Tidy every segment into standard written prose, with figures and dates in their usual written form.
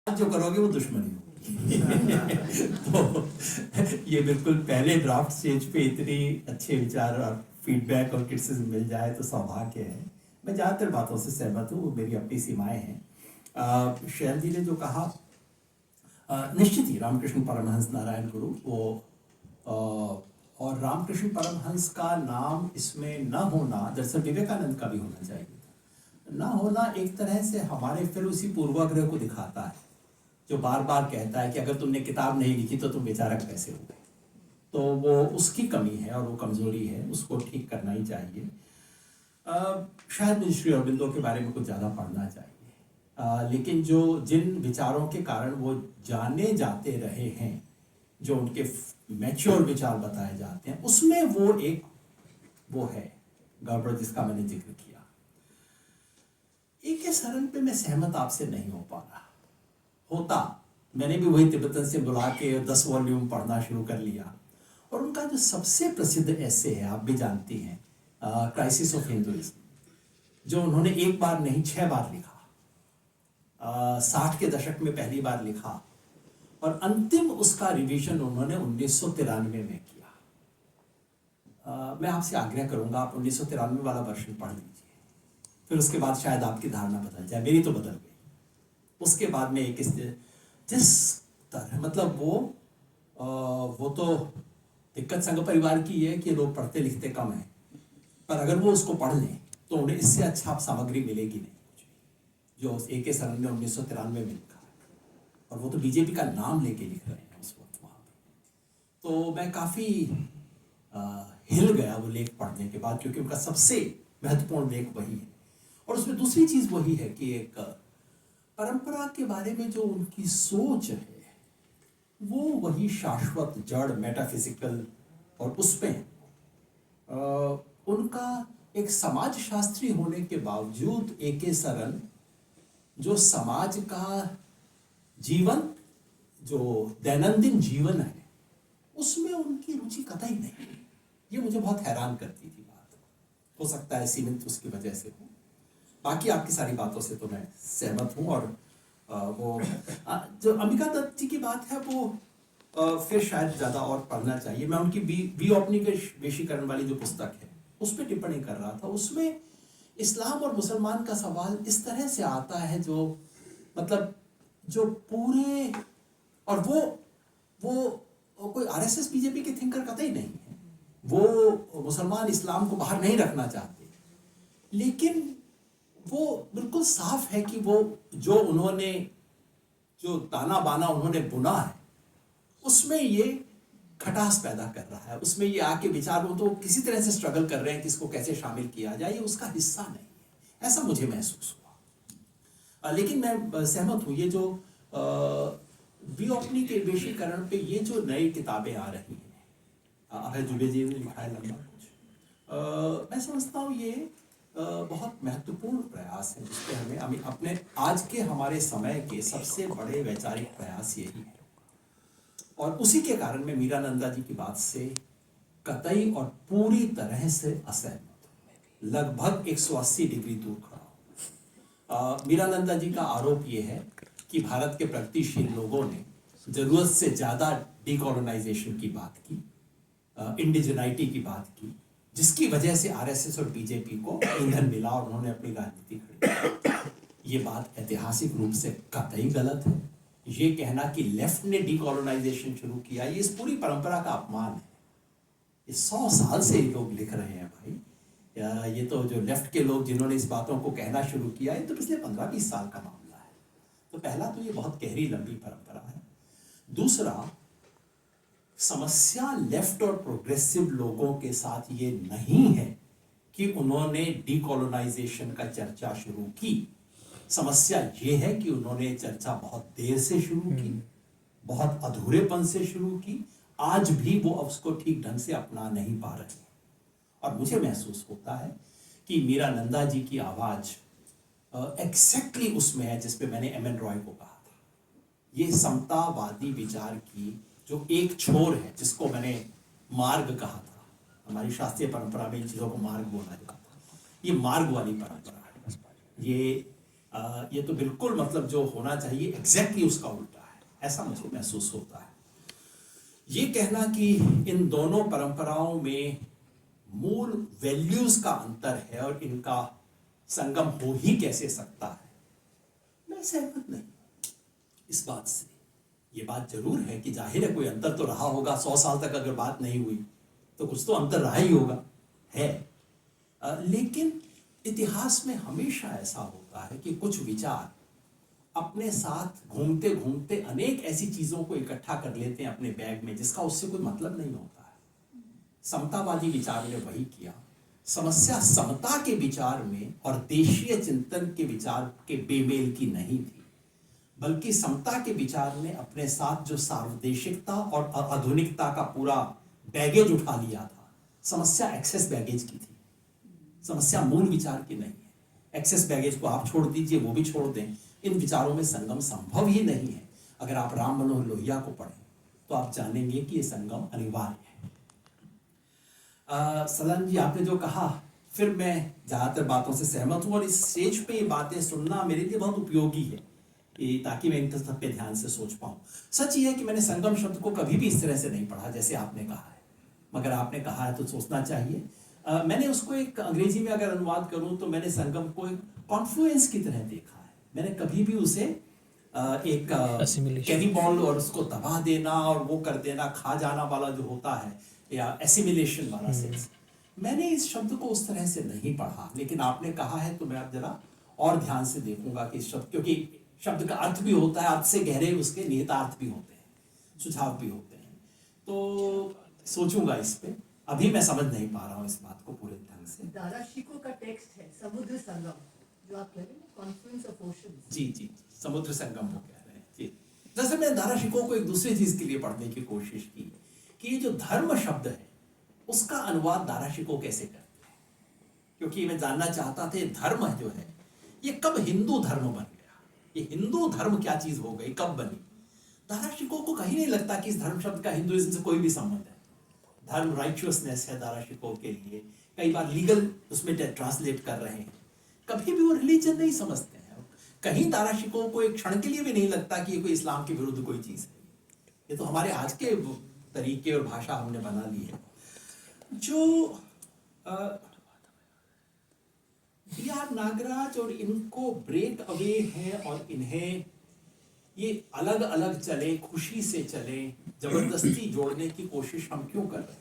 जो करोगे वो दुश्मनी होगी। तो ये बिल्कुल पहले ड्राफ्ट स्टेज पे इतनी अच्छे विचार और फीडबैक और क्रिटिसिज्म मिल जाए तो सौभाग्य है। मैं ज़्यादातर बातों से सहमत हूँ, मेरी अपनी सीमाएं हैं। शैल जी ने जो कहा, निश्चित ही रामकृष्ण परमहंस नारायण गुरु वो और रामकृष्ण परमहंस का नाम इसमें न होना, दरअसल विवेकानंद का भी होना चाहिए था, न होना एक तरह से हमारे फिर उसी पूर्वाग्रह को दिखाता है जो बार बार कहता है कि अगर तुमने किताब नहीं लिखी तो तुम बेचारा कैसे हो गए। तो वो उसकी कमी है और वो कमजोरी है, उसको ठीक करना ही चाहिए। शायद मुझे श्री अरबिंदो के बारे में कुछ ज़्यादा पढ़ना चाहिए, लेकिन जो जिन विचारों के कारण वो जाने जाते रहे हैं, जो उनके मैच्योर विचार बताए जाते हैं, उसमें वो है गड़बड़ जिसका मैंने जिक्र किया। एक सरन पे मैं सहमत आपसे नहीं हो पा रहा होता। मैंने भी वही तिब्बतन से बुला के 10 वॉल्यूम पढ़ना शुरू कर लिया, और उनका जो सबसे प्रसिद्ध ऐसे है, आप भी जानती हैं, क्राइसिस ऑफ हिंदुइज्म, जो उन्होंने एक बार नहीं 6 बार लिखा। 60 के दशक में पहली बार लिखा और अंतिम उसका रिवीजन उन्होंने 1993 में किया। मैं आपसे आग्रह करूंगा आप 1993 वाला वर्षन पढ़ लीजिए, फिर उसके बाद शायद आपकी धारणा बदल जाए। मेरी तो बदल गई। उसके बाद में एक जिस तरह, मतलब वो तो दिक्कत संघ परिवार की है कि लोग पढ़ते लिखते कम हैं, पर अगर वो उसको पढ़ लें तो उन्हें इससे अच्छा सामग्री मिलेगी नहीं जो A.K. सरन ने 1993 में लिखा है, और वो तो बीजेपी का नाम लेके लिख रहे हैं उस वक्त वहाँ पे। तो मैं काफ़ी हिल गया वो लेख पढ़ने के बाद, क्योंकि उनका सबसे महत्वपूर्ण लेख वही है। और उसमें दूसरी चीज़ वही है कि एक परंपरा के बारे में जो उनकी सोच है वो वही शाश्वत जड़ मेटाफिजिकल, और उसमें उनका एक समाजशास्त्री होने के बावजूद A.K. सरन जो समाज का जीवन, जो दैनंदिन जीवन है, उसमें उनकी रुचि कतई नहीं। ये मुझे बहुत हैरान करती थी बात। हो सकता है सीमित उसकी वजह से हो, बाकी आपकी सारी बातों से तो मैं सहमत हूँ। और वो जो अंबिका दत्त जी की बात है वो फिर शायद ज़्यादा और पढ़ना चाहिए। मैं उनकी बी औपनिवेशीकरण वाली जो पुस्तक है उस पर टिप्पणी कर रहा था। उसमें इस्लाम और मुसलमान का सवाल इस तरह से आता है जो मतलब जो पूरे, और वो कोई RSS बीजेपी के थिंकर कतई नहीं है। वो मुसलमान इस्लाम को बाहर नहीं रखना चाहते, लेकिन वो बिल्कुल साफ है कि वो जो उन्होंने जो ताना बाना उन्होंने बुना है उसमें ये खटास पैदा कर रहा है, उसमें ये आके विचार, वो तो किसी तरह से स्ट्रगल कर रहे हैं कि इसको कैसे शामिल किया जाए, ये उसका हिस्सा नहीं है, ऐसा मुझे महसूस हुआ। लेकिन मैं सहमत हूँ, ये जो विऔपनिवेशीकरण पे ये जो नई किताबें आ रही हैं, अभय दुबे जी ने लिखा है लंबा कुछ, मैं समझता हूँ ये बहुत महत्वपूर्ण प्रयास है, जिसपे हमें अपने आज के हमारे समय के सबसे बड़े वैचारिक प्रयास यही है। और उसी के कारण मैं मीरानंदा जी की बात से कतई और पूरी तरह से असहमत हूँ, लगभग 180 डिग्री दूर खड़ा हूँ। मीरानंदा जी का आरोप ये है कि भारत के प्रगतिशील लोगों ने जरूरत से ज्यादा डीकोलोनाइजेशन की बात की, इंडिजिनाइटी की बात की, जिसकी वजह से RSS और बीजेपी को ईंधन मिला और उन्होंने अपनी राजनीति खड़ी। ये बात ऐतिहासिक रूप से कतई गलत है। ये कहना कि लेफ्ट ने डीकोलोनाइजेशन शुरू किया, ये इस पूरी परंपरा का अपमान है। ये 100 साल से ये लोग लिख रहे हैं भाई। ये तो जो लेफ्ट के लोग जिन्होंने इस बातों को कहना शुरू किया, ये तो पिछले 15-20 साल का मामला है। तो पहला तो ये बहुत गहरी लंबी परंपरा है। दूसरा, समस्या लेफ्ट और प्रोग्रेसिव लोगों के साथ ये नहीं है कि उन्होंने डीकोलोनाइजेशन का चर्चा शुरू की। समस्या ये है कि उन्होंने चर्चा बहुत देर से शुरू की, बहुत अधूरेपन से शुरू की, आज भी वो उसको ठीक ढंग से अपना नहीं पा रहे। और मुझे महसूस होता है कि मीरानंदा जी की आवाज एग्जैक्टली उसमें है जिसपे मैंने M.N. रॉय को कहा था। ये समतावादी विचार की जो एक छोर है, जिसको मैंने मार्ग कहा था, हमारी शास्त्रीय परंपरा में इन चीजों को मार्ग बोला जाता है, ये मार्ग वाली परंपरा है। ये ये तो बिल्कुल मतलब जो होना चाहिए एग्जैक्टली उसका उल्टा है, ऐसा मुझे महसूस होता है। ये कहना कि इन दोनों परंपराओं में मूल वैल्यूज का अंतर है और इनका संगम हो ही कैसे सकता है, मैं सहमत नहीं इस बात से। ये बात जरूर है कि जाहिर है कोई अंतर तो रहा होगा, 100 साल तक अगर बात नहीं हुई तो कुछ तो अंतर रहा ही होगा, है। लेकिन इतिहास में हमेशा ऐसा होता है कि कुछ विचार अपने साथ घूमते घूमते अनेक ऐसी चीजों को इकट्ठा कर लेते हैं अपने बैग में जिसका उससे कोई मतलब नहीं होता है। समतावादी विचार ने वही किया। समस्या समता के विचार में और देशीय चिंतन के विचार के बेमेल की नहीं थी, बल्कि समता के विचार ने अपने साथ जो सार्वदेशिकता और आधुनिकता का पूरा बैगेज उठा लिया था। समस्या एक्सेस बैगेज की थी, समस्या मूल विचार की नहीं है। एक्सेस बैगेज को आप छोड़ दीजिए, वो भी छोड़ दें, इन विचारों में संगम संभव ही नहीं है। अगर आप राम मनोहर लोहिया को पढ़ें तो आप जानेंगे कि ये संगम अनिवार्य है। सलन जी, आपने जो कहा, फिर मैं ज्यादातर बातों से सहमत हूं और इस स्टेज पे ये बातें सुनना मेरे लिए बहुत उपयोगी है, ताकि मैं इन सब पे ध्यान से सोच पाऊं। सच ये है कि मैंने संगम शब्द को कभी भी इस तरह से नहीं पढ़ा जैसे आपने कहा है, मगर आपने कहा है तो सोचना चाहिए। मैंने उसको एक अंग्रेजी में अगर अनुवाद करूं तो मैंने संगम को एक कॉन्फ्लुएंस की तरह देखा है। मैंने कभी भी उसे एक कैनी बॉल और उसको दबा देना और वो कर देना, खा जाना वाला जो होता है, या एसिमिलेशन वाला सेंस, मैंने इस शब्द को उस तरह से नहीं पढ़ा। लेकिन आपने कहा है तो मैं अब जरा और ध्यान से देखूंगा कि इस शब्द, क्योंकि शब्द का अर्थ भी होता है, अर्थ से गहरे उसके निहितार्थ भी होते हैं, सुझाव भी होते हैं, तो सोचूंगा इस पे। अभी मैं समझ नहीं पा रहा हूँ इस बात को पूरे ढंग से। दारा शिकोह का टेक्स्ट है समुद्र संगम, जो आप कह रहे हैं कॉन्फ्लुएंस ऑफ ओशंस। जी जी, समुद्र संगम वो कह रहे हैं जी। जैसे मैंने दारा शिकोह को एक दूसरी चीज के लिए पढ़ने की कोशिश की कि ये जो धर्म शब्द है उसका अनुवाद दारा शिकोह कैसे करते हैं, क्योंकि मैं जानना चाहता था धर्म जो है ये कब हिंदू धर्म बन गया, ये हिंदू धर्म क्या चीज हो गई, कब बनी। दारा शिकोह को कहीं नहीं लगता कि इस धर्म शब्द का हिंदुइज्म से कोई भी संबंध है। धर्म राइचुअसनेस है दारा शिकोह के लिए, कई बार लीगल उसमें ट्रांसलेट कर रहे हैं, कभी भी वो रिलीजन नहीं समझते हैं। कहीं दारा शिकोह को एक क्षण के लिए भी नहीं लगता कि ये कोई इस्लाम के विरुद्ध कोई चीज है। ये तो हमारे आज के तरीके और भाषा हमने बना ली है। जो बी आर नागराज और इनको ब्रेक अवे है और इन्हें ये अलग अलग चले, खुशी से चले, जबरदस्ती जोड़ने की कोशिश हम क्यों कर रहे हैं?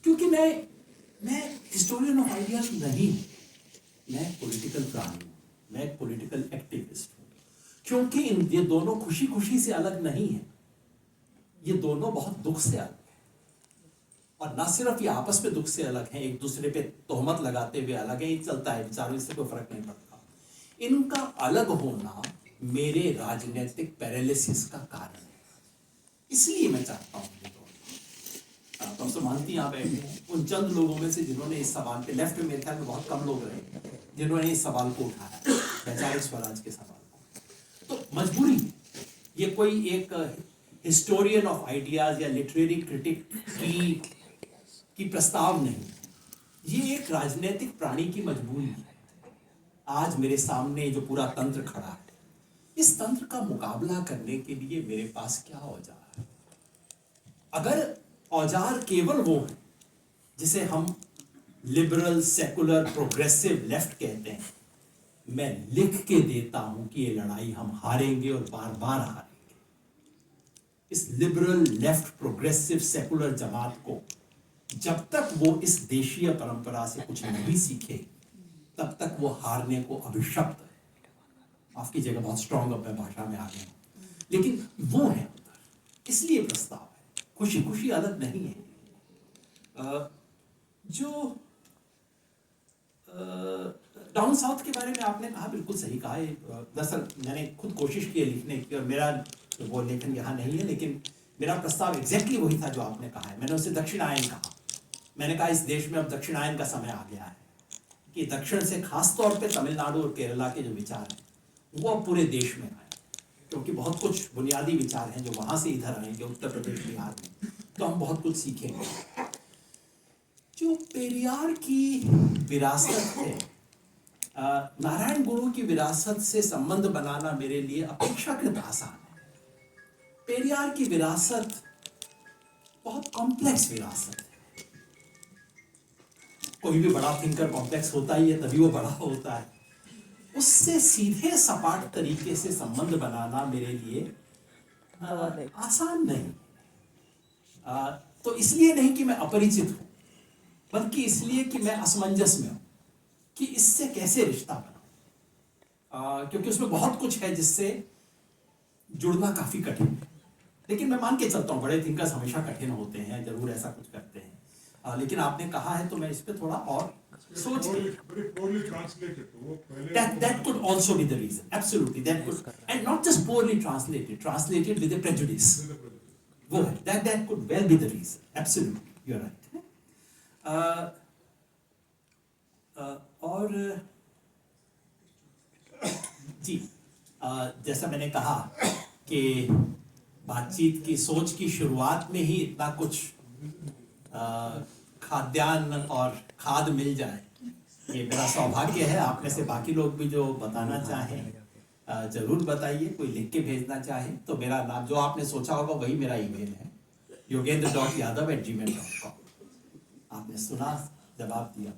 क्योंकि मैं हिस्टोरियन ऑफ आइडियाज नहीं, मैं पॉलिटिकल प्राणी हूं, मैं एक पॉलिटिकल एक्टिविस्ट हूं। क्योंकि ये दोनों खुशी खुशी से अलग नहीं है, ये दोनों बहुत दुख से अलग है। और ना सिर्फ ये आपस में दुख से अलग हैं, एक दूसरे पे तोहमत लगाते हुए अलग है, ये चलता है विचारों से कोई फर्क नहीं पड़ता। इनका अलग होना मेरे राजनीतिक पैरालिसिस का कारण है, इसलिए मैं चाहता हूं तो मानती यहाँ बैठे हैं उन चंद लोगों में से जिन्होंने इस सवाल पे, लेफ्ट में मेरे ख्याल में बहुत कम लोग रहे जिन्होंने इस सवाल को उठाया, वैचारिक स्वराज के सवाल को। तो मजबूरी, ये कोई एक हिस्टोरियन ऑफ आइडियाज या लिटरेरी क्रिटिक की प्रस्ताव नहीं, ये एक राजनीतिक प्राणी की मजबूरी है। आज मेरे सामने जो पूरा तंत्र खड़ा है, इस तंत्र का मुकाबला करने के लिए मेरे पास क्या औजार है? अगर औजार केवल वो है जिसे हम लिबरल, सेकुलर, प्रोग्रेसिव लेफ्ट कहते हैं, मैं लिख के देता हूं कि ये लड़ाई हम हारेंगे और बार बार हारेंगे। इस लिबरल, लेफ्ट, प्रोग्रेसिव, सेकुलर जमात को जब तक वो इस देशीय परंपरा से कुछ नहीं सीखे तब तक वो हारने को अभिशप्त है। आपकी जगह बहुत स्ट्रॉन्ग अब मैं भाषा में आ गया, लेकिन वो है अंदर, इसलिए प्रस्ताव है। खुशी खुशी अलग नहीं है। जो डाउन साउथ के बारे में आपने कहा, बिल्कुल सही कहा। दरअसल मैंने खुद कोशिश की है लिखने की, और मेरा वो लेखन यहाँ नहीं है, लेकिन मेरा प्रस्ताव एग्जैक्टली वही था जो आपने कहा है। मैंने उसे दक्षिणायन कहा। मैंने कहा इस देश में अब दक्षिणायन का समय आ गया है कि दक्षिण से खास तौर पे तमिलनाडु और केरला के जो विचार हैं वो अब पूरे देश में आए, क्योंकि बहुत कुछ बुनियादी विचार हैं जो वहां से इधर आएंगे, उत्तर प्रदेश, बिहार में, तो हम बहुत कुछ सीखेंगे। जो पेरियार की विरासत है नारायण गुरु की विरासत से संबंध बनाना मेरे लिए अपेक्षाकृत आसान है। पेरियार की विरासत बहुत कॉम्प्लेक्स विरासत है। कोई भी बड़ा थिंकर कॉम्प्लेक्स होता ही है, तभी वो बड़ा होता है। उससे सीधे सपाट तरीके से संबंध बनाना मेरे लिए आसान नहीं। तो इसलिए नहीं कि मैं अपरिचित हूं, बल्कि इसलिए कि मैं असमंजस में हूं कि इससे कैसे रिश्ता बनाऊं, क्योंकि उसमें बहुत कुछ है जिससे जुड़ना काफी कठिन है। लेकिन मैं मान के चलता हूं बड़े थिंकर्स हमेशा कठिन होते हैं, जरूर ऐसा कुछ करते हैं। लेकिन आपने कहा है तो मैं इस पे थोड़ा और सोच that could also be the reason. Absolutely, that could, and not just poorly translated with a prejudice. वो है, that could well be the reason. Absolutely, you're right. और जी, जैसा मैंने कहा कि बातचीत की सोच की शुरुआत में ही इतना कुछ खाद्यान्न और खाद मिल जाए, ये मेरा सौभाग्य है। आप में से बाकी लोग भी जो बताना चाहें जरूर बताइए। कोई लिख के भेजना चाहे तो मेरा नाम जो आपने सोचा होगा वही मेरा ईमेल है, yogendra.yadav@gmail.com। आपने सुना, जवाब दिया।